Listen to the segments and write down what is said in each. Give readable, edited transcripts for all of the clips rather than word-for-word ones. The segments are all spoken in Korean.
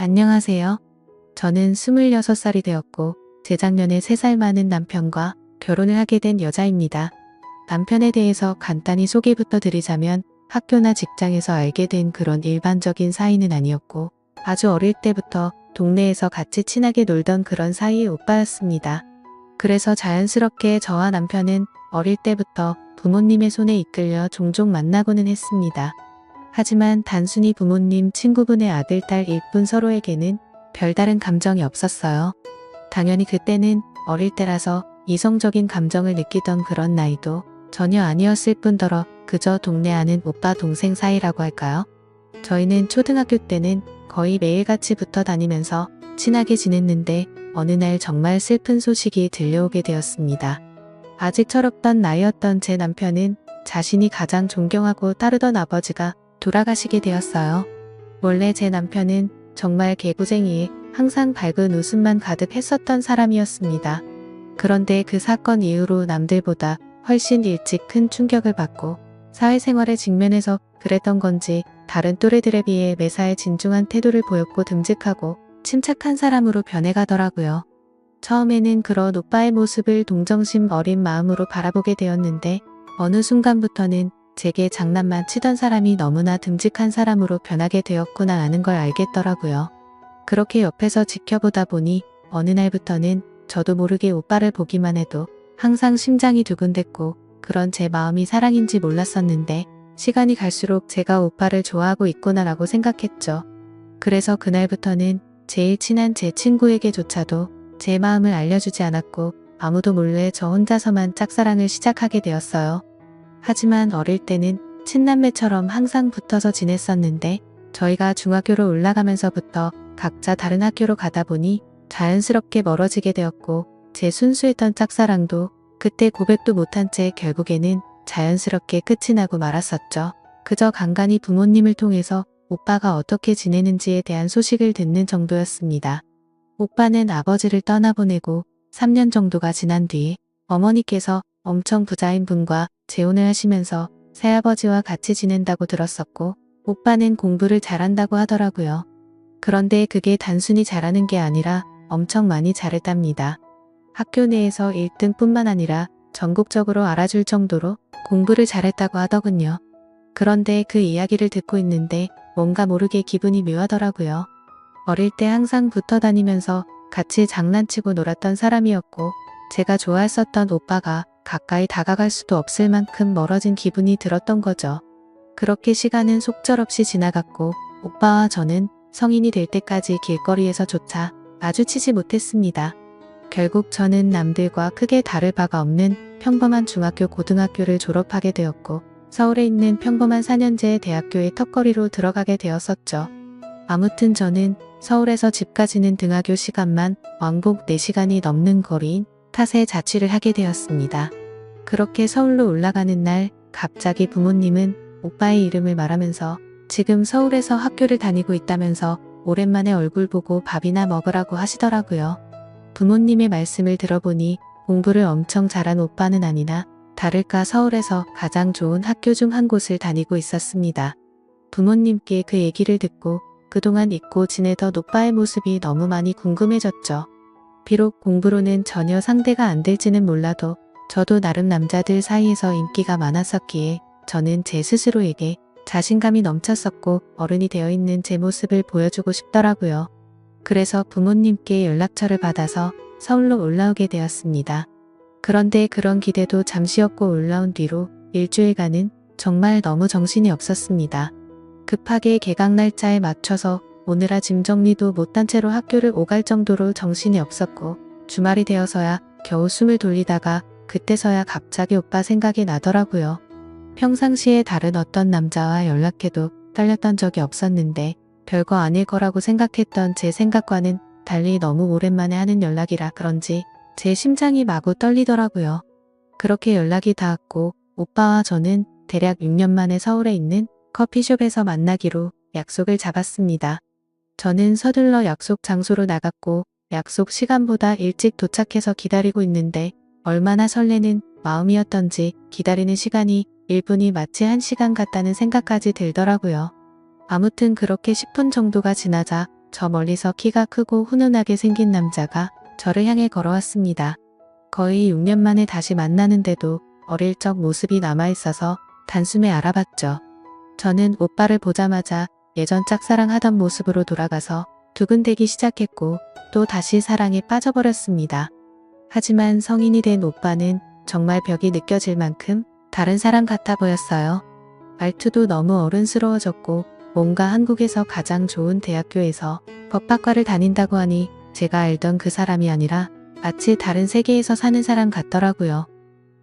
안녕하세요. 저는 26살이 되었고 재작년에 3살 많은 남편과 결혼을 하게 된 여자입니다. 남편에 대해서 간단히 소개부터 드리자면 학교나 직장에서 알게 된 그런 일반적인 사이는 아니었고 아주 어릴 때부터 동네에서 같이 친하게 놀던 그런 사이의 오빠였습니다. 그래서 자연스럽게 저와 남편은 어릴 때부터 부모님의 손에 이끌려 종종 만나고는 했습니다. 하지만 단순히 부모님, 친구분의 아들, 딸일 뿐 서로에게는 별다른 감정이 없었어요. 당연히 그때는 어릴 때라서 이성적인 감정을 느끼던 그런 나이도 전혀 아니었을 뿐더러 그저 동네 아는 오빠 동생 사이라고 할까요? 저희는 초등학교 때는 거의 매일같이 붙어 다니면서 친하게 지냈는데 어느 날 정말 슬픈 소식이 들려오게 되었습니다. 아직 철없던 나이였던 제 남편은 자신이 가장 존경하고 따르던 아버지가 돌아가시게 되었어요. 원래 제 남편은 정말 개구쟁이에 항상 밝은 웃음만 가득했었던 사람이었습니다. 그런데 그 사건 이후로 남들보다 훨씬 일찍 큰 충격을 받고 사회생활에 직면해서 그랬던 건지 다른 또래들에 비해 매사에 진중한 태도를 보였고 듬직하고 침착한 사람으로 변해가더라고요. 처음에는 그런 오빠의 모습을 동정심 어린 마음으로 바라보게 되었는데 어느 순간부터는 제게 장난만 치던 사람이 너무나 듬직한 사람으로 변하게 되었구나 하는 걸 알겠더라고요. 그렇게 옆에서 지켜보다 보니 어느 날부터는 저도 모르게 오빠를 보기만 해도 항상 심장이 두근댔고 그런 제 마음이 사랑인지 몰랐었는데 시간이 갈수록 제가 오빠를 좋아하고 있구나라고 생각했죠. 그래서 그날부터는 제일 친한 제 친구에게조차도 제 마음을 알려주지 않았고 아무도 몰래 저 혼자서만 짝사랑을 시작하게 되었어요. 하지만 어릴 때는 친남매처럼 항상 붙어서 지냈었는데 저희가 중학교로 올라가면서부터 각자 다른 학교로 가다 보니 자연스럽게 멀어지게 되었고 제 순수했던 짝사랑도 그때 고백도 못한 채 결국에는 자연스럽게 끝이 나고 말았었죠. 그저 간간히 부모님을 통해서 오빠가 어떻게 지내는지에 대한 소식을 듣는 정도였습니다. 오빠는 아버지를 떠나보내고 3년 정도가 지난 뒤에 어머니께서 엄청 부자인 분과 재혼을 하시면서 새아버지와 같이 지낸다고 들었었고 오빠는 공부를 잘한다고 하더라고요. 그런데 그게 단순히 잘하는 게 아니라 엄청 많이 잘했답니다. 학교 내에서 1등뿐만 아니라 전국적으로 알아줄 정도로 공부를 잘했다고 하더군요. 그런데 그 이야기를 듣고 있는데 뭔가 모르게 기분이 묘하더라고요. 어릴 때 항상 붙어 다니면서 같이 장난치고 놀았던 사람이었고 제가 좋아했었던 오빠가 가까이 다가갈 수도 없을 만큼 멀어진 기분이 들었던 거죠. 그렇게 시간은 속절없이 지나갔고 오빠와 저는 성인이 될 때까지 길거리에서조차 마주치지 못했습니다. 결국 저는 남들과 크게 다를 바가 없는 평범한 중학교 고등학교를 졸업하게 되었고 서울에 있는 평범한 4년제 대학교의 턱걸이로 들어가게 되었었죠. 아무튼 저는 서울에서 집까지는 등하교 시간만 왕복 4시간이 넘는 거리인 탓에 자취를 하게 되었습니다. 그렇게 서울로 올라가는 날 갑자기 부모님은 오빠의 이름을 말하면서 지금 서울에서 학교를 다니고 있다면서 오랜만에 얼굴 보고 밥이나 먹으라고 하시더라고요. 부모님의 말씀을 들어보니 공부를 엄청 잘한 오빠는 아니나 다를까 서울에서 가장 좋은 학교 중 한 곳을 다니고 있었습니다. 부모님께 그 얘기를 듣고 그동안 잊고 지내던 오빠의 모습이 너무 많이 궁금해졌죠. 비록 공부로는 전혀 상대가 안 될지는 몰라도 저도 나름 남자들 사이에서 인기가 많았었기에 저는 제 스스로에게 자신감이 넘쳤었고 어른이 되어 있는 제 모습을 보여주고 싶더라고요. 그래서 부모님께 연락처를 받아서 서울로 올라오게 되었습니다. 그런데 그런 기대도 잠시였고 올라온 뒤로 일주일간은 정말 너무 정신이 없었습니다. 급하게 개강 날짜에 맞춰서 오느라 짐 정리도 못한 채로 학교를 오갈 정도로 정신이 없었고 주말이 되어서야 겨우 숨을 돌리다가 그때서야 갑자기 오빠 생각이 나더라고요. 평상시에 다른 어떤 남자와 연락해도 떨렸던 적이 없었는데 별거 아닐 거라고 생각했던 제 생각과는 달리 너무 오랜만에 하는 연락이라 그런지 제 심장이 마구 떨리더라고요. 그렇게 연락이 닿았고 오빠와 저는 대략 6년 만에 서울에 있는 커피숍에서 만나기로 약속을 잡았습니다. 저는 서둘러 약속 장소로 나갔고 약속 시간보다 일찍 도착해서 기다리고 있는데 얼마나 설레는 마음이었던지 기다리는 시간이 1분이 마치 1시간 같다는 생각까지 들더라고요. 아무튼 그렇게 10분 정도가 지나자 저 멀리서 키가 크고 훈훈하게 생긴 남자가 저를 향해 걸어왔습니다. 거의 6년 만에 다시 만나는데도 어릴 적 모습이 남아있어서 단숨에 알아봤죠. 저는 오빠를 보자마자 예전 짝사랑하던 모습으로 돌아가서 두근대기 시작했고 또 다시 사랑에 빠져버렸습니다. 하지만 성인이 된 오빠는 정말 벽이 느껴질 만큼 다른 사람 같아 보였어요. 말투도 너무 어른스러워졌고 뭔가 한국에서 가장 좋은 대학교에서 법학과를 다닌다고 하니 제가 알던 그 사람이 아니라 마치 다른 세계에서 사는 사람 같더라고요.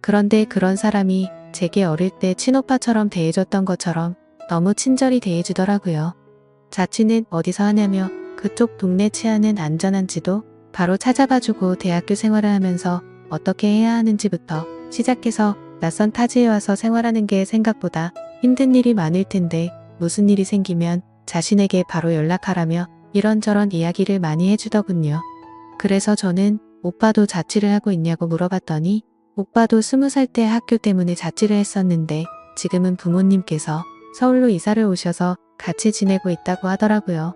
그런데 그런 사람이 제게 어릴 때 친오빠처럼 대해줬던 것처럼 너무 친절히 대해주더라고요. 자취는 어디서 하냐며 그쪽 동네 치안은 안전한지도 바로 찾아봐주고 대학교 생활을 하면서 어떻게 해야 하는지부터 시작해서 낯선 타지에 와서 생활하는 게 생각보다 힘든 일이 많을 텐데 무슨 일이 생기면 자신에게 바로 연락하라며 이런저런 이야기를 많이 해주더군요. 그래서 저는 오빠도 자취를 하고 있냐고 물어봤더니 오빠도 20살 때 학교 때문에 자취를 했었는데 지금은 부모님께서 서울로 이사를 오셔서 같이 지내고 있다고 하더라고요.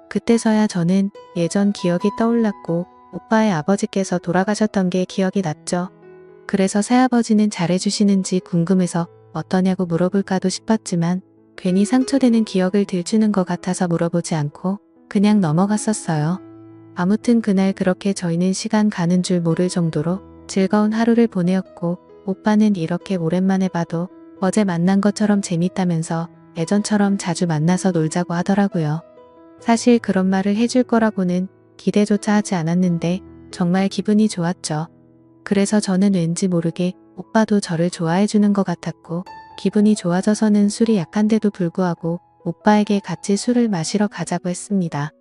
그때서야 저는 예전 기억이 떠올랐고 오빠의 아버지께서 돌아가셨던 게 기억이 났죠. 그래서 새아버지는 잘해주시는지 궁금해서 어떠냐고 물어볼까도 싶었지만 괜히 상처되는 기억을 들추는 것 같아서 물어보지 않고 그냥 넘어갔었어요. 아무튼 그날 그렇게 저희는 시간 가는 줄 모를 정도로 즐거운 하루를 보내었고 오빠는 이렇게 오랜만에 봐도 어제 만난 것처럼 재밌다면서 예전처럼 자주 만나서 놀자고 하더라고요. 사실 그런 말을 해줄 거라고는 기대조차 하지 않았는데 정말 기분이 좋았죠. 그래서 저는 왠지 모르게 오빠도 저를 좋아해주는 것 같았고 기분이 좋아져서는 술이 약한데도 불구하고 오빠에게 같이 술을 마시러 가자고 했습니다.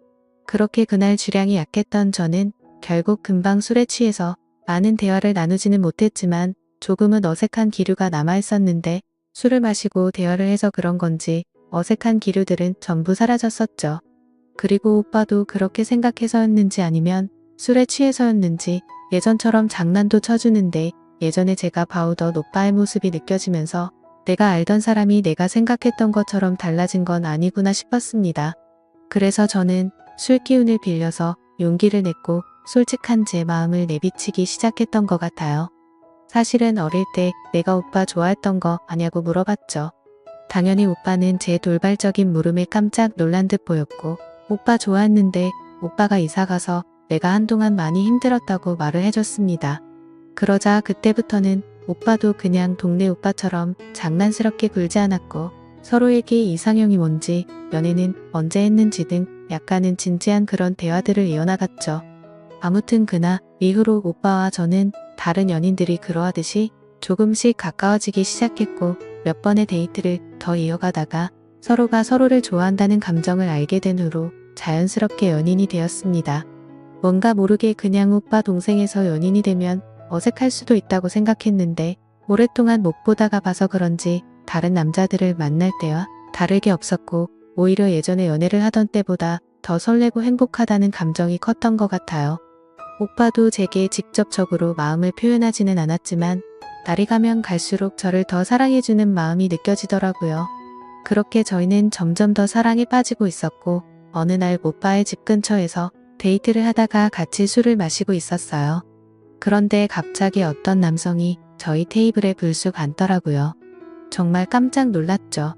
그렇게 그날 주량이 약했던 저는 결국 금방 술에 취해서 많은 대화를 나누지는 못했지만 조금은 어색한 기류가 남아있었는데 술을 마시고 대화를 해서 그런 건지 어색한 기류들은 전부 사라졌었죠. 그리고 오빠도 그렇게 생각해서였는지 아니면 술에 취해서였는지 예전처럼 장난도 쳐주는데 예전에 제가 봐오던 오빠의 모습이 느껴지면서 내가 알던 사람이 내가 생각했던 것처럼 달라진 건 아니구나 싶었습니다. 그래서 저는 술 기운을 빌려서 용기를 냈고 솔직한 제 마음을 내비치기 시작했던 것 같아요. 사실은 어릴 때 내가 오빠 좋아했던 거 아냐고 물어봤죠. 당연히 오빠는 제 돌발적인 물음에 깜짝 놀란 듯 보였고 오빠 좋아했는데 오빠가 이사가서 내가 한동안 많이 힘들었다고 말을 해줬습니다. 그러자 그때부터는 오빠도 그냥 동네 오빠처럼 장난스럽게 굴지 않았고 서로에게 이상형이 뭔지 연애는 언제 했는지 등 약간은 진지한 그런 대화들을 이어나갔죠. 아무튼 그날 이후로 오빠와 저는 다른 연인들이 그러하듯이 조금씩 가까워지기 시작했고 몇 번의 데이트를 더 이어가다가 서로가 서로를 좋아한다는 감정을 알게 된 후로 자연스럽게 연인이 되었습니다. 뭔가 모르게 그냥 오빠 동생에서 연인이 되면 어색할 수도 있다고 생각했는데 오랫동안 못 보다가 봐서 그런지 다른 남자들을 만날 때와 다르게 없었고 오히려 예전에 연애를 하던 때보다 더 설레고 행복하다는 감정이 컸던 것 같아요. 오빠도 제게 직접적으로 마음을 표현하지는 않았지만 날이 가면 갈수록 저를 더 사랑해주는 마음이 느껴지더라고요. 그렇게 저희는 점점 더 사랑에 빠지고 있었고 어느 날 오빠의 집 근처에서 데이트를 하다가 같이 술을 마시고 있었어요. 그런데 갑자기 어떤 남성이 저희 테이블에 불쑥 앉더라고요. 정말 깜짝 놀랐죠.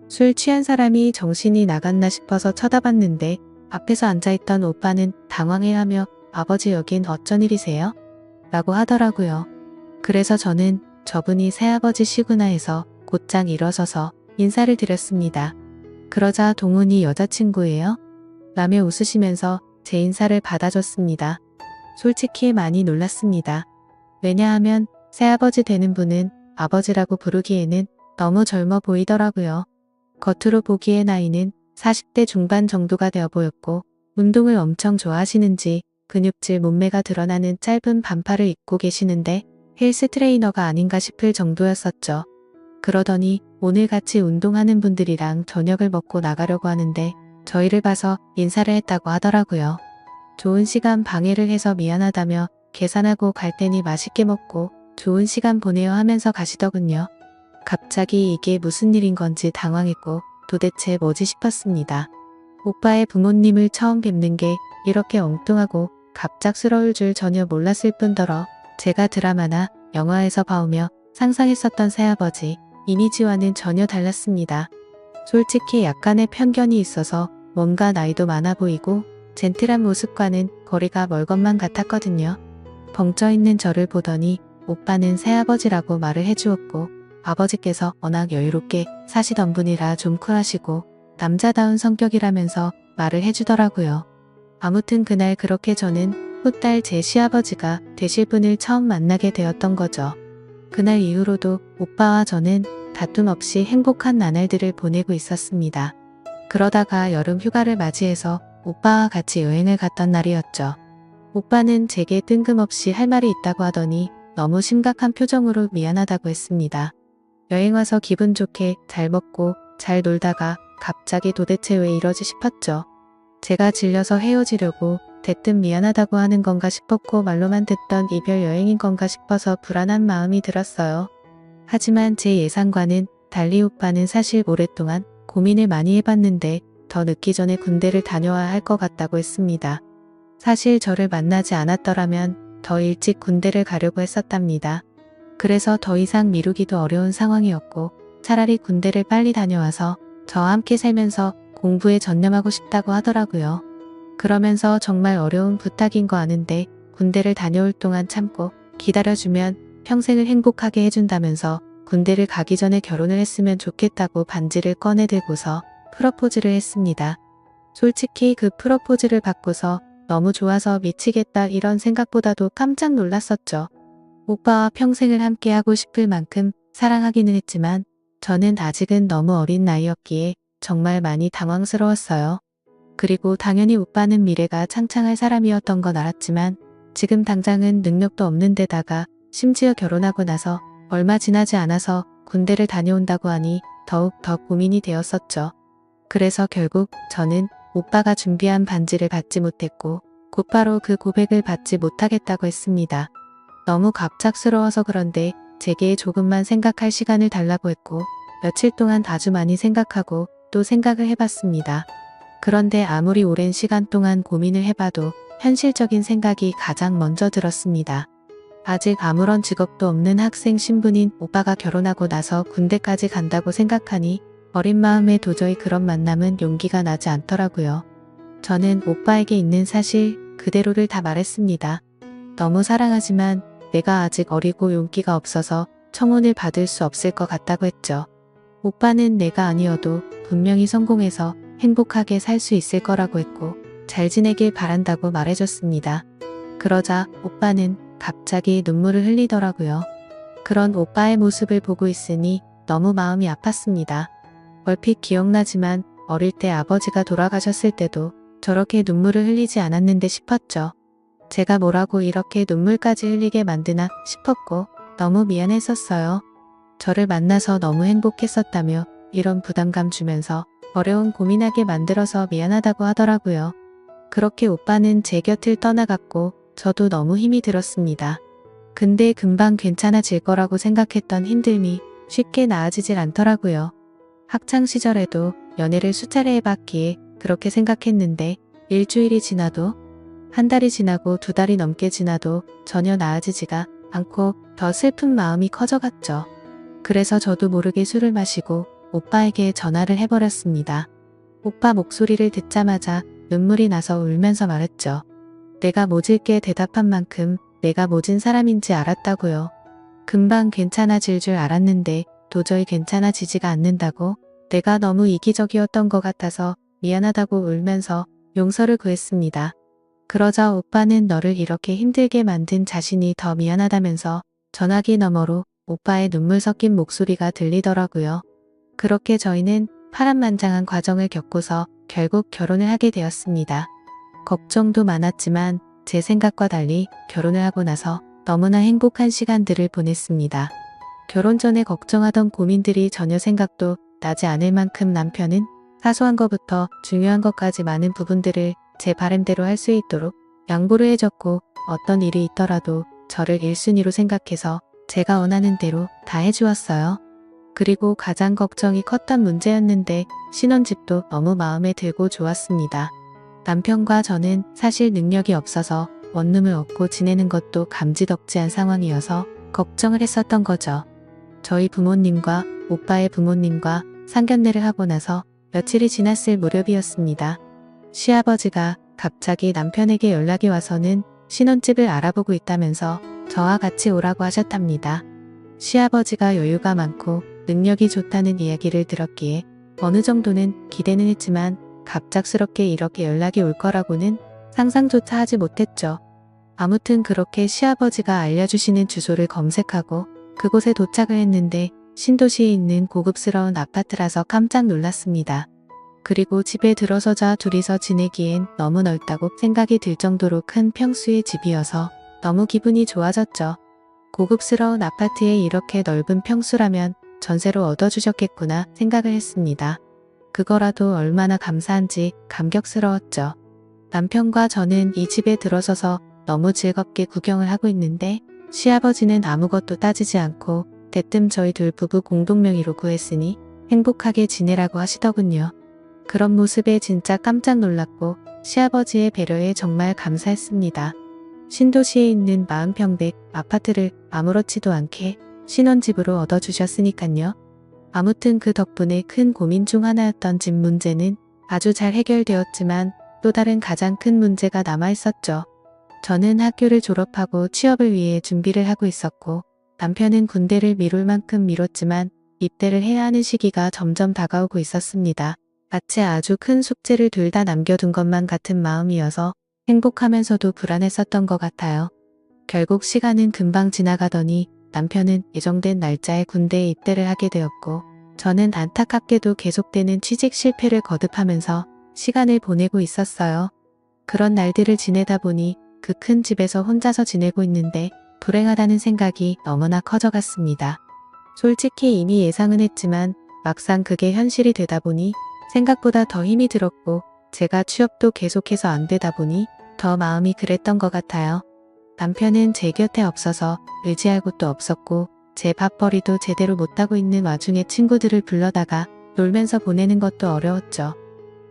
술 취한 사람이 정신이 나갔나 싶어서 쳐다봤는데 앞에서 앉아있던 오빠는 당황해하며 아버지 여긴 어쩐 일이세요? 라고 하더라고요. 그래서 저는 저분이 새아버지시구나 해서 곧장 일어서서 인사를 드렸습니다. 그러자 동훈이 여자친구예요? 라며 웃으시면서 제 인사를 받아줬습니다. 솔직히 많이 놀랐습니다. 왜냐하면 새아버지 되는 분은 아버지라고 부르기에는 너무 젊어 보이더라고요. 겉으로 보기에 나이는 40대 중반 정도가 되어 보였고 운동을 엄청 좋아하시는지 근육질 몸매가 드러나는 짧은 반팔을 입고 계시는데 헬스 트레이너가 아닌가 싶을 정도였었죠. 그러더니 오늘 같이 운동하는 분들이랑 저녁을 먹고 나가려고 하는데 저희를 봐서 인사를 했다고 하더라고요. 좋은 시간 방해를 해서 미안하다며 계산하고 갈 테니 맛있게 먹고 좋은 시간 보내요 하면서 가시더군요. 갑자기 이게 무슨 일인 건지 당황했고 도대체 뭐지 싶었습니다. 오빠의 부모님을 처음 뵙는 게 이렇게 엉뚱하고 갑작스러울 줄 전혀 몰랐을 뿐더러 제가 드라마나 영화에서 봐오며 상상했었던 새아버지 이미지와는 전혀 달랐습니다. 솔직히 약간의 편견이 있어서 뭔가 나이도 많아 보이고 젠틀한 모습과는 거리가 멀 것만 같았거든요. 벙쪄있는 저를 보더니 오빠는 새아버지라고 말을 해주었고 아버지께서 워낙 여유롭게 사시던 분이라 좀 쿨하시고 남자다운 성격이라면서 말을 해주더라고요. 아무튼 그날 그렇게 저는 후딸 제 시아버지가 되실 분을 처음 만나게 되었던 거죠. 그날 이후로도 오빠와 저는 다툼 없이 행복한 나날들을 보내고 있었습니다. 그러다가 여름 휴가를 맞이해서 오빠와 같이 여행을 갔던 날이었죠. 오빠는 제게 뜬금없이 할 말이 있다고 하더니 너무 심각한 표정으로 미안하다고 했습니다. 여행 와서 기분 좋게 잘 먹고 잘 놀다가 갑자기 도대체 왜 이러지 싶었죠. 제가 질려서 헤어지려고 대뜸 미안하다고 하는 건가 싶었고 말로만 듣던 이별 여행인 건가 싶어서 불안한 마음이 들었어요. 하지만 제 예상과는 달리 오빠는 사실 오랫동안 고민을 많이 해봤는데 더 늦기 전에 군대를 다녀와야 할 것 같다고 했습니다. 사실 저를 만나지 않았더라면 더 일찍 군대를 가려고 했었답니다. 그래서 더 이상 미루기도 어려운 상황이었고 차라리 군대를 빨리 다녀와서 저와 함께 살면서 공부에 전념하고 싶다고 하더라고요. 그러면서 정말 어려운 부탁인 거 아는데 군대를 다녀올 동안 참고 기다려주면 평생을 행복하게 해준다면서 군대를 가기 전에 결혼을 했으면 좋겠다고 반지를 꺼내들고서 프러포즈를 했습니다. 솔직히 그 프러포즈를 받고서 너무 좋아서 미치겠다 이런 생각보다도 깜짝 놀랐었죠. 오빠와 평생을 함께하고 싶을 만큼 사랑하기는 했지만 저는 아직은 너무 어린 나이였기에 정말 많이 당황스러웠어요. 그리고 당연히 오빠는 미래가 창창할 사람이었던 건 알았지만 지금 당장은 능력도 없는 데다가 심지어 결혼하고 나서 얼마 지나지 않아서 군대를 다녀온다고 하니 더욱 더 고민이 되었었죠. 그래서 결국 저는 오빠가 준비한 반지를 받지 못했고 곧바로 그 고백을 받지 못하겠다고 했습니다. 너무 갑작스러워서 그런데 제게 조금만 생각할 시간을 달라고 했고 며칠 동안 아주 많이 생각하고 또 생각을 해봤습니다. 그런데 아무리 오랜 시간 동안 고민을 해봐도 현실적인 생각이 가장 먼저 들었습니다. 아직 아무런 직업도 없는 학생 신분인 오빠가 결혼하고 나서 군대까지 간다고 생각하니 어린 마음에 도저히 그런 만남은 용기가 나지 않더라고요. 저는 오빠에게 있는 사실 그대로를 다 말했습니다. 너무 사랑하지만 내가 아직 어리고 용기가 없어서 청혼을 받을 수 없을 것 같다고 했죠. 오빠는 내가 아니어도 분명히 성공해서 행복하게 살 수 있을 거라고 했고 잘 지내길 바란다고 말해줬습니다. 그러자 오빠는 갑자기 눈물을 흘리더라고요. 그런 오빠의 모습을 보고 있으니 너무 마음이 아팠습니다. 얼핏 기억나지만 어릴 때 아버지가 돌아가셨을 때도 저렇게 눈물을 흘리지 않았는데 싶었죠. 제가 뭐라고 이렇게 눈물까지 흘리게 만드나 싶었고 너무 미안했었어요. 저를 만나서 너무 행복했었다며 이런 부담감 주면서 어려운 고민하게 만들어서 미안하다고 하더라고요. 그렇게 오빠는 제 곁을 떠나갔고 저도 너무 힘이 들었습니다. 근데 금방 괜찮아질 거라고 생각했던 힘듦이 쉽게 나아지질 않더라고요. 학창시절에도 연애를 수차례 해봤기에 그렇게 생각했는데 일주일이 지나도 한 달이 지나고 두 달이 넘게 지나도 전혀 나아지지가 않고 더 슬픈 마음이 커져갔죠. 그래서 저도 모르게 술을 마시고 오빠에게 전화를 해버렸습니다. 오빠 목소리를 듣자마자 눈물이 나서 울면서 말했죠. 내가 모질게 대답한 만큼 내가 모진 사람인지 알았다고요. 금방 괜찮아질 줄 알았는데 도저히 괜찮아지지가 않는다고 내가 너무 이기적이었던 것 같아서 미안하다고 울면서 용서를 구했습니다. 그러자 오빠는 너를 이렇게 힘들게 만든 자신이 더 미안하다면서 전화기 너머로 오빠의 눈물 섞인 목소리가 들리더라고요. 그렇게 저희는 파란만장한 과정을 겪고서 결국 결혼을 하게 되었습니다. 걱정도 많았지만 제 생각과 달리 결혼을 하고 나서 너무나 행복한 시간들을 보냈습니다. 결혼 전에 걱정하던 고민들이 전혀 생각도 나지 않을 만큼 남편은 사소한 것부터 중요한 것까지 많은 부분들을 제 바람대로 할 수 있도록 양보를 해줬고 어떤 일이 있더라도 저를 1순위로 생각해서 제가 원하는 대로 다 해주었어요. 그리고 가장 걱정이 컸던 문제였는데 신혼집도 너무 마음에 들고 좋았습니다. 남편과 저는 사실 능력이 없어서 원룸을 얻고 지내는 것도 감지덕지한 상황이어서 걱정을 했었던 거죠. 저희 부모님과 오빠의 부모님과 상견례를 하고 나서 며칠이 지났을 무렵이었습니다. 시아버지가 갑자기 남편에게 연락이 와서는 신혼집을 알아보고 있다면서 저와 같이 오라고 하셨답니다. 시아버지가 여유가 많고 능력이 좋다는 이야기를 들었기에 어느 정도는 기대는 했지만 갑작스럽게 이렇게 연락이 올 거라고는 상상조차 하지 못했죠. 아무튼 그렇게 시아버지가 알려주시는 주소를 검색하고 그곳에 도착을 했는데 신도시에 있는 고급스러운 아파트라서 깜짝 놀랐습니다. 그리고 집에 들어서자 둘이서 지내기엔 너무 넓다고 생각이 들 정도로 큰 평수의 집이어서 너무 기분이 좋아졌죠. 고급스러운 아파트에 이렇게 넓은 평수라면 전세로 얻어주셨겠구나 생각을 했습니다. 그거라도 얼마나 감사한지 감격스러웠죠. 남편과 저는 이 집에 들어서서 너무 즐겁게 구경을 하고 있는데 시아버지는 아무것도 따지지 않고 대뜸 저희 둘 부부 공동명의로 구했으니 행복하게 지내라고 하시더군요. 그런 모습에 진짜 깜짝 놀랐고 시아버지의 배려에 정말 감사했습니다. 신도시에 있는 40평대 아파트를 아무렇지도 않게 신혼집으로 얻어주셨으니깐요. 아무튼 그 덕분에 큰 고민 중 하나였던 집 문제는 아주 잘 해결되었지만 또 다른 가장 큰 문제가 남아있었죠. 저는 학교를 졸업하고 취업을 위해 준비를 하고 있었고 남편은 군대를 미룰 만큼 미뤘지만 입대를 해야 하는 시기가 점점 다가오고 있었습니다. 마치 아주 큰 숙제를 둘 다 남겨둔 것만 같은 마음이어서 행복하면서도 불안했었던 것 같아요. 결국 시간은 금방 지나가더니 남편은 예정된 날짜에 군대에 입대를 하게 되었고 저는 안타깝게도 계속되는 취직 실패를 거듭하면서 시간을 보내고 있었어요. 그런 날들을 지내다 보니 그 큰 집에서 혼자서 지내고 있는데 불행하다는 생각이 너무나 커져갔습니다. 솔직히 이미 예상은 했지만 막상 그게 현실이 되다 보니 생각보다 더 힘이 들었고 제가 취업도 계속해서 안 되다 보니 더 마음이 그랬던 것 같아요. 남편은 제 곁에 없어서 의지할 곳도 없었고 제 밥벌이도 제대로 못하고 있는 와중에 친구들을 불러다가 놀면서 보내는 것도 어려웠죠.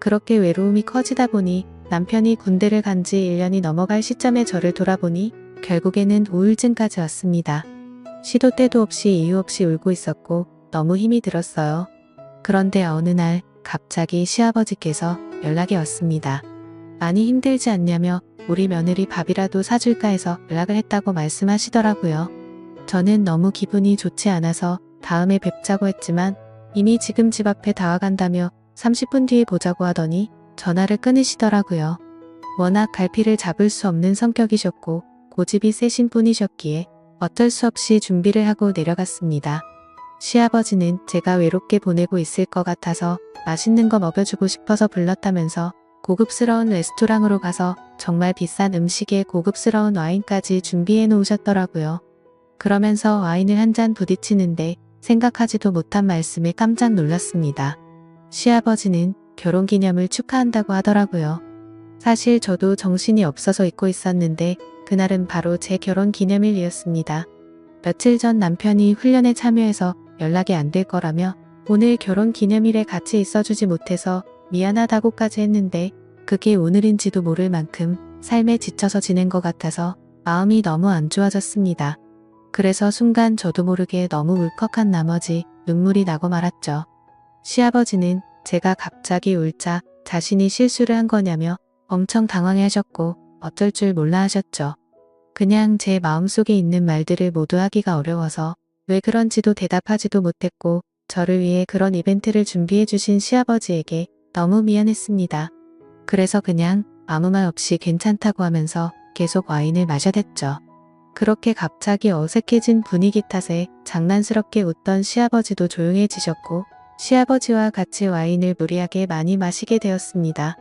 그렇게 외로움이 커지다 보니 남편이 군대를 간 지 1년이 넘어갈 시점에 저를 돌아보니 결국에는 우울증까지 왔습니다. 시도 때도 없이 이유 없이 울고 있었고 너무 힘이 들었어요. 그런데 어느 날 갑자기 시아버지께서 연락이 왔습니다. 많이 힘들지 않냐며 우리 며느리 밥이라도 사줄까 해서 연락을 했다고 말씀하시더라고요. 저는 너무 기분이 좋지 않아서 다음에 뵙자고 했지만 이미 지금 집 앞에 다 와간다며 30분 뒤에 보자고 하더니 전화를 끊으시더라고요. 워낙 갈피를 잡을 수 없는 성격이셨고 고집이 세신 분이셨기에 어쩔 수 없이 준비를 하고 내려갔습니다. 시아버지는 제가 외롭게 보내고 있을 것 같아서 맛있는 거 먹여주고 싶어서 불렀다면서 고급스러운 레스토랑으로 가서 정말 비싼 음식에 고급스러운 와인까지 준비해 놓으셨더라고요. 그러면서 와인을 한 잔 부딪히는데 생각하지도 못한 말씀에 깜짝 놀랐습니다. 시아버지는 결혼기념을 축하한다고 하더라고요. 사실 저도 정신이 없어서 잊고 있었는데 그날은 바로 제 결혼기념일이었습니다. 며칠 전 남편이 훈련에 참여해서 연락이 안 될 거라며 오늘 결혼기념일에 같이 있어주지 못해서 미안하다고까지 했는데 그게 오늘인지도 모를 만큼 삶에 지쳐서 지낸 것 같아서 마음이 너무 안 좋아졌습니다. 그래서 순간 저도 모르게 너무 울컥한 나머지 눈물이 나고 말았죠. 시아버지는 제가 갑자기 울자 자신이 실수를 한 거냐며 엄청 당황해하셨고 어쩔 줄 몰라 하셨죠. 그냥 제 마음속에 있는 말들을 모두 하기가 어려워서 왜 그런지도 대답하지도 못했고 저를 위해 그런 이벤트를 준비해 주신 시아버지에게 너무 미안했습니다. 그래서 그냥 아무 말 없이 괜찮다고 하면서 계속 와인을 마셔댔죠. 그렇게 갑자기 어색해진 분위기 탓에 장난스럽게 웃던 시아버지도 조용해지셨고 시아버지와 같이 와인을 무리하게 많이 마시게 되었습니다.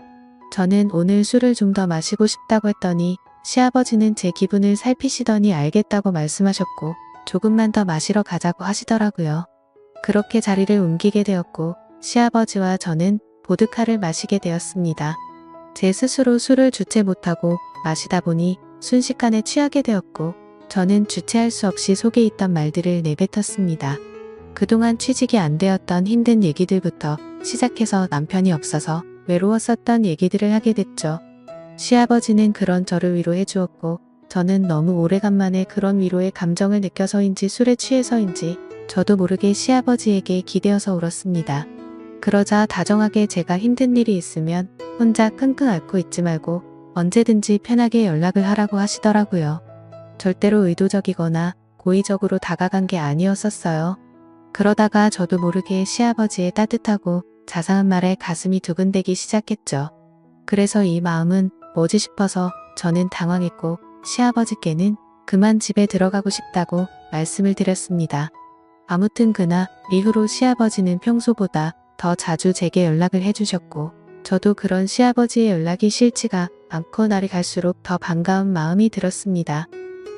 저는 오늘 술을 좀 더 마시고 싶다고 했더니 시아버지는 제 기분을 살피시더니 알겠다고 말씀하셨고 조금만 더 마시러 가자고 하시더라고요. 그렇게 자리를 옮기게 되었고 시아버지와 저는 보드카를 마시게 되었습니다. 제 스스로 술을 주체 못하고 마시다 보니 순식간에 취하게 되었고 저는 주체할 수 없이 속에 있던 말들을 내뱉었습니다. 그동안 취직이 안 되었던 힘든 얘기들부터 시작해서 남편이 없어서 외로웠었던 얘기들을 하게 됐죠. 시아버지는 그런 저를 위로해 주었고 저는 너무 오래간만에 그런 위로의 감정을 느껴서인지 술에 취해서인지 저도 모르게 시아버지에게 기대어서 울었습니다. 그러자 다정하게 제가 힘든 일이 있으면 혼자 끙끙 앓고 있지 말고 언제든지 편하게 연락을 하라고 하시더라고요. 절대로 의도적이거나 고의적으로 다가간 게 아니었었어요. 그러다가 저도 모르게 시아버지의 따뜻하고 자상한 말에 가슴이 두근대기 시작했죠. 그래서 이 마음은 뭐지 싶어서 저는 당황했고 시아버지께는 그만 집에 들어가고 싶다고 말씀을 드렸습니다. 아무튼 그날 이후로 시아버지는 평소보다 더 자주 제게 연락을 해주셨고 저도 그런 시아버지의 연락이 싫지가 않고 날이 갈수록 더 반가운 마음이 들었습니다.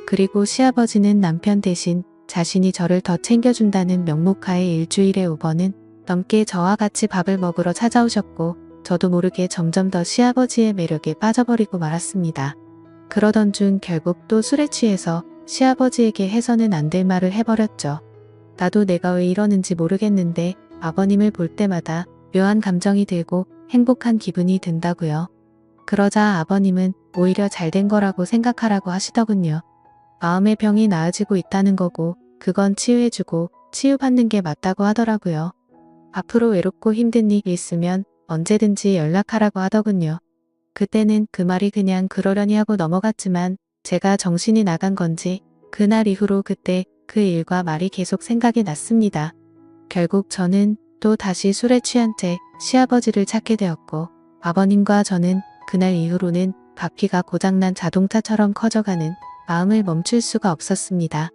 그리고 시아버지는 남편 대신 자신이 저를 더 챙겨준다는 명목하에 일주일에 5번은 넘게 저와 같이 밥을 먹으러 찾아오셨고 저도 모르게 점점 더 시아버지의 매력에 빠져버리고 말았습니다. 그러던 중 결국 또 술에 취해서 시아버지에게 해서는 안 될 말을 해버렸죠. 나도 내가 왜 이러는지 모르겠는데 아버님을 볼 때마다 묘한 감정이 들고 행복한 기분이 든다고요. 그러자 아버님은 오히려 잘된 거라고 생각하라고 하시더군요. 마음의 병이 나아지고 있다는 거고 그건 치유해주고 치유받는 게 맞다고 하더라고요. 앞으로 외롭고 힘든 일이 있으면 언제든지 연락하라고 하더군요. 그때는 그 말이 그냥 그러려니 하고 넘어갔지만 제가 정신이 나간 건지 그날 이후로 그때 그 일과 말이 계속 생각이 났습니다. 결국 저는 또 다시 술에 취한 채 시아버지를 찾게 되었고 아버님과 저는 그날 이후로는 바퀴가 고장난 자동차처럼 커져가는 마음을 멈출 수가 없었습니다.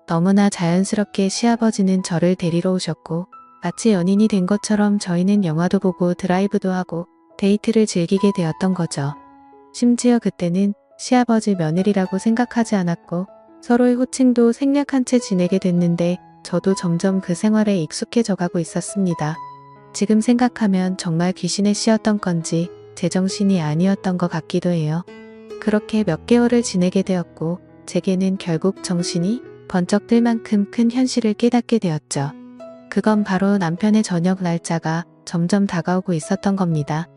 너무나 자연스럽게 시아버지는 저를 데리러 오셨고 마치 연인이 된 것처럼 저희는 영화도 보고 드라이브도 하고 데이트를 즐기게 되었던 거죠. 심지어 그때는 시아버지 며느리라고 생각하지 않았고 서로의 호칭도 생략한 채 지내게 됐는데 저도 점점 그 생활에 익숙해져 가고 있었습니다. 지금 생각하면 정말 귀신의 씨였던 건지 제정신이 아니었던 것 같기도 해요. 그렇게 몇 개월을 지내게 되었고 제게는 결국 정신이 번쩍 들 만큼 큰 현실을 깨닫게 되었죠. 그건 바로 남편의 저녁 날짜가 점점 다가오고 있었던 겁니다.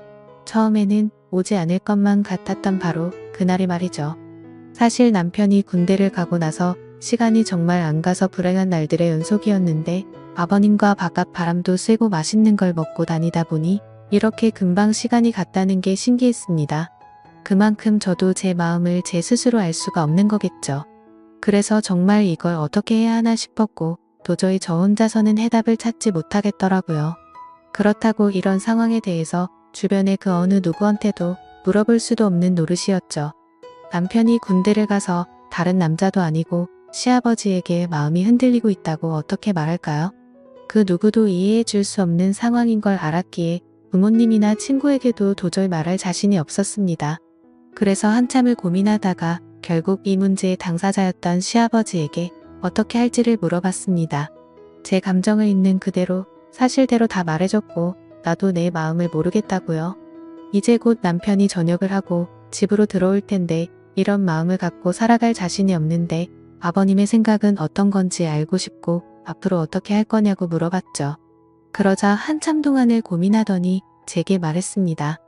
처음에는 오지 않을 것만 같았던 바로 그날이 말이죠. 사실 남편이 군대를 가고 나서 시간이 정말 안 가서 불행한 날들의 연속이었는데 아버님과 바깥 바람도 쐬고 맛있는 걸 먹고 다니다 보니 이렇게 금방 시간이 갔다는 게 신기했습니다. 그만큼 저도 제 마음을 제 스스로 알 수가 없는 거겠죠. 그래서 정말 이걸 어떻게 해야 하나 싶었고 도저히 저 혼자서는 해답을 찾지 못하겠더라고요. 그렇다고 이런 상황에 대해서 주변의 그 어느 누구한테도 물어볼 수도 없는 노릇이었죠. 남편이 군대를 가서 다른 남자도 아니고 시아버지에게 마음이 흔들리고 있다고 어떻게 말할까요? 그 누구도 이해해 줄 수 없는 상황인 걸 알았기에 부모님이나 친구에게도 도저히 말할 자신이 없었습니다. 그래서 한참을 고민하다가 결국 이 문제의 당사자였던 시아버지에게 어떻게 할지를 물어봤습니다. 제 감정을 있는 그대로 사실대로 다 말해줬고 나도 내 마음을 모르겠다고요. 이제 곧 남편이 전역을 하고 집으로 들어올 텐데 이런 마음을 갖고 살아갈 자신이 없는데 아버님의 생각은 어떤 건지 알고 싶고 앞으로 어떻게 할 거냐고 물어봤죠. 그러자 한참 동안을 고민하더니 제게 말했습니다.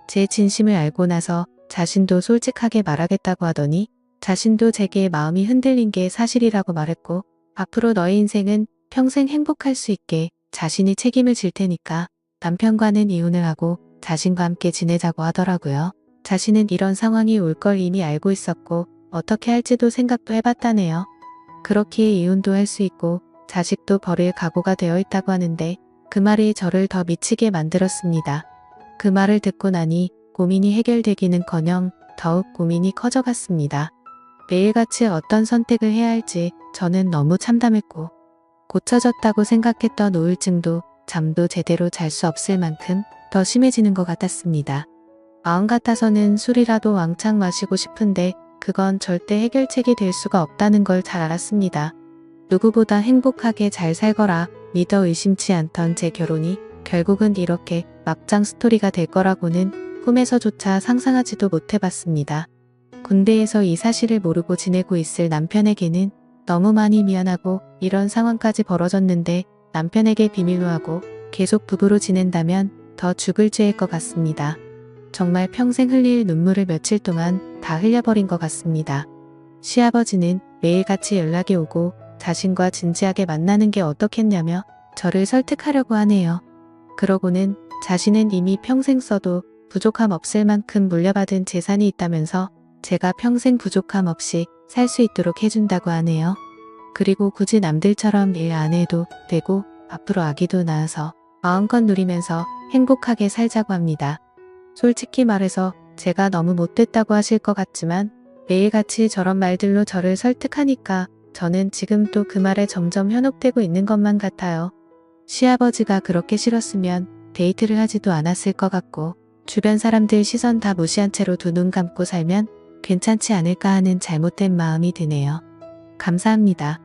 제 진심을 알고 나서 자신도 솔직하게 말하겠다고 하더니 자신도 제게 마음이 흔들린 게 사실이라고 말했고 앞으로 너의 인생은 평생 행복할 수 있게 자신이 책임을 질 테니까 남편과는 이혼을 하고 자신과 함께 지내자고 하더라고요. 자신은 이런 상황이 올 걸 이미 알고 있었고 어떻게 할지도 생각도 해봤다네요. 그렇기에 이혼도 할 수 있고 자식도 버릴 각오가 되어 있다고 하는데 그 말이 저를 더 미치게 만들었습니다. 그 말을 듣고 나니 고민이 해결되기는커녕 더욱 고민이 커져갔습니다. 매일같이 어떤 선택을 해야 할지 저는 너무 참담했고 고쳐졌다고 생각했던 우울증도 잠도 제대로 잘 수 없을 만큼 더 심해지는 것 같았습니다. 마음 같아서는 술이라도 왕창 마시고 싶은데 그건 절대 해결책이 될 수가 없다는 걸 잘 알았습니다. 누구보다 행복하게 잘 살거라 믿어 의심치 않던 제 결혼이 결국은 이렇게 막장 스토리가 될 거라고는 꿈에서조차 상상하지도 못해봤습니다. 군대에서 이 사실을 모르고 지내고 있을 남편에게는 너무 많이 미안하고 이런 상황까지 벌어졌는데 남편에게 비밀로 하고 계속 부부로 지낸다면 더 죽을 죄일 것 같습니다. 정말 평생 흘릴 눈물을 며칠 동안 다 흘려버린 것 같습니다. 시아버지는 매일같이 연락이 오고 자신과 진지하게 만나는 게 어떻겠냐며 저를 설득하려고 하네요. 그러고는 자신은 이미 평생 써도 부족함 없을 만큼 물려받은 재산이 있다면서 제가 평생 부족함 없이 살 수 있도록 해준다고 하네요. 그리고 굳이 남들처럼 일 안 해도 되고 앞으로 아기도 낳아서 마음껏 누리면서 행복하게 살자고 합니다. 솔직히 말해서 제가 너무 못됐다고 하실 것 같지만 매일같이 저런 말들로 저를 설득하니까 저는 지금 또 그 말에 점점 현혹되고 있는 것만 같아요. 시아버지가 그렇게 싫었으면 데이트를 하지도 않았을 것 같고 주변 사람들 시선 다 무시한 채로 두 눈 감고 살면 괜찮지 않을까 하는 잘못된 마음이 드네요. 감사합니다.